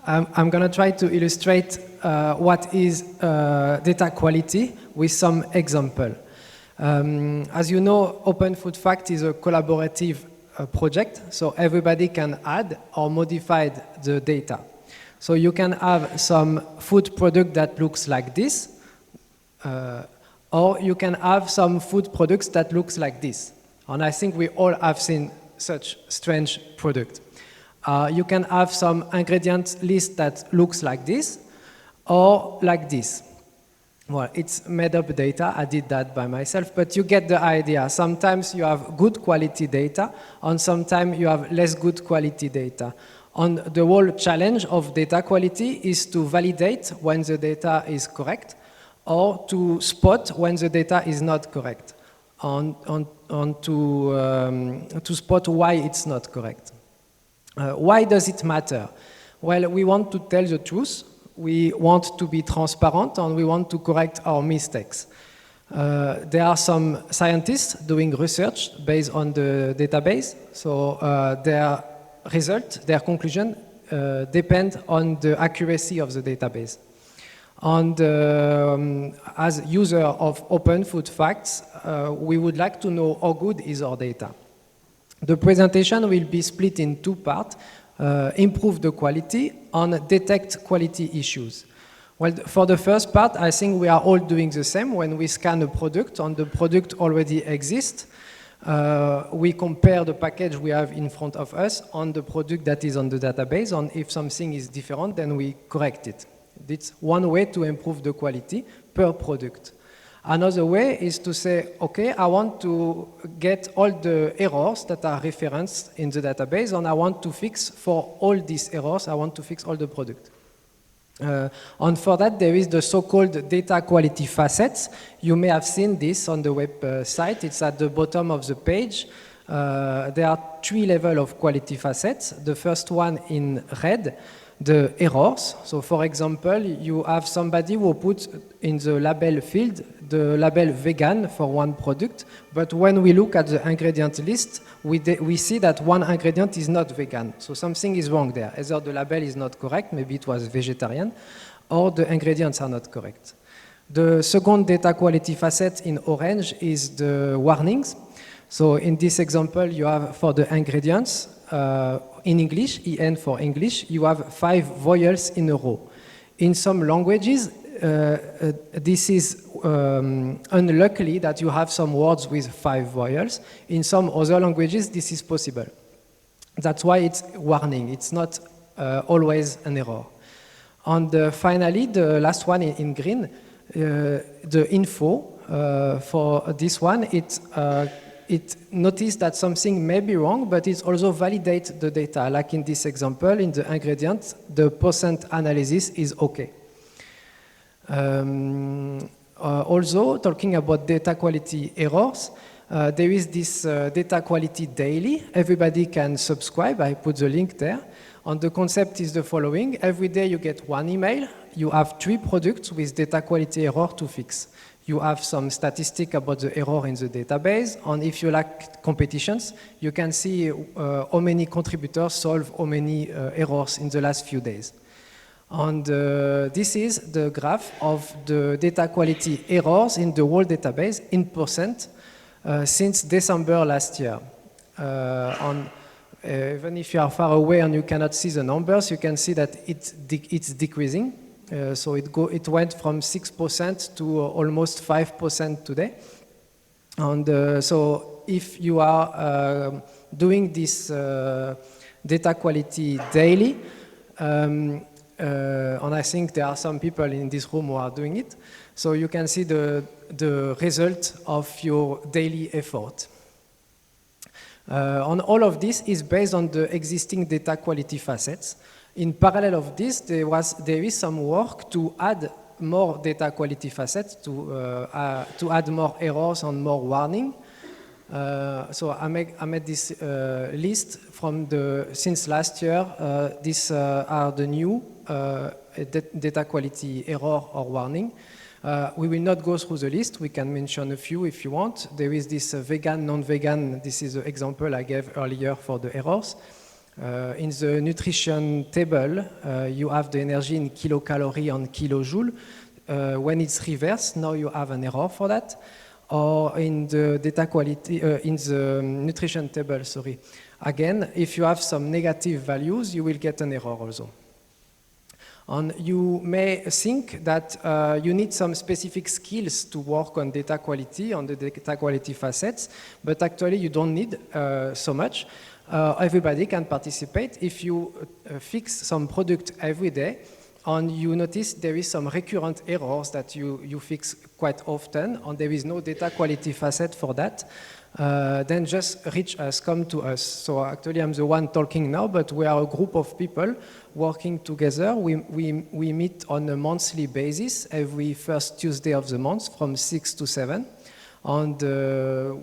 I'm going to try to illustrate what is data quality with some example. As you know, Open Food Fact is a collaborative project, so everybody can add or modify the data. So you can have some food product that looks like this, or you can have some food products that looks like this. And I think we all have seen such strange product. You can have some ingredient list that looks like this, or like this. Well, it's made up data, I did that by myself, but you get the idea. Sometimes you have good quality data, and sometimes you have less good quality data. And the whole challenge of data quality is to validate when the data is correct, or to spot when the data is not correct, and to spot why it's not correct. Why does it matter? Well, we want to tell the truth, we want to be transparent, and we want to correct our mistakes. There are some scientists doing research based on the database, so their result, their conclusion depend on the accuracy of the database. And as user of Open Food Facts, we would like to know how good is our data. The presentation will be split in two parts, improve the quality and detect quality issues. Well, for the first part, I think we are all doing the same. When we scan a product and the product already exists, we compare the package we have in front of us on the product that is on the database, and if something is different, then we correct it. It's one way to improve the quality per product. Another way is to say, okay, I want to get all the errors that are referenced in the database, and I want to fix for all these errors, I want to fix all the product. And for that, there is the so-called data quality facets. You may have seen this on the website. It's at the bottom of the page. There are 3 levels of quality facets. The first one in red, the errors. So for example, you have somebody who put in the label field the label vegan for one product, but when we look at the ingredient list, we see that one ingredient is not vegan. So something is wrong there. Either the label is not correct, maybe it was vegetarian, or the ingredients are not correct. The second data quality facet in orange is the warnings. So in this example, you have for the ingredients, in English, EN for English, you have 5 vowels in a row. In some languages, this is unlucky that you have some words with 5 vowels. In some other languages, this is possible. That's why it's warning. It's not always an error. And finally, the last one in green, the info, for this one, it notices that something may be wrong, but it also validates the data. Like in this example, in the ingredients, the % analysis is okay. Also, talking about data quality errors, there is this data quality daily. Everybody can subscribe. I put the link there. And the concept is the following. Every day you get 1 email. You have 3 products with data quality error to fix. You have some statistic about the error in the database, and if you like competitions, you can see how many contributors solve how many errors in the last few days. And this is the graph of the data quality errors in the whole database in % since December last year. Even if you are far away and you cannot see the numbers, you can see that it's decreasing. So it went from 6% to almost 5% today. And so if you are doing this data quality daily, and I think there are some people in this room who are doing it, so you can see the result of your daily effort. And all of this is based on the existing data quality facets. In parallel of this, there is some work to add more data quality facets, to add more errors and more warning. So I made this list from since last year. These are the new data quality error or warning. We will not go through the list. We can mention a few if you want. There is this vegan, non-vegan. This is the example I gave earlier for the errors. In the nutrition table, you have the energy in kilocalorie and kilojoule. When it's reversed, now you have an error for that. Or in the data quality, in the nutrition table, sorry. Again, if you have some negative values, you will get an error also. And you may think that you need some specific skills to work on data quality, on the data quality facets, but actually you don't need so much. Everybody can participate. If you fix some product every day, and you notice there is some recurrent errors that you fix quite often, and there is no data quality facet for that, then just reach us, come to us. So actually I'm the one talking now, but we are a group of people working together. We meet on a monthly basis, every first Tuesday of the month from 6 to 7. And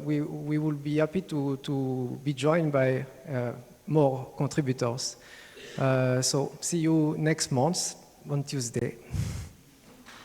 we will be happy to be joined by more contributors. So see you next month on Tuesday.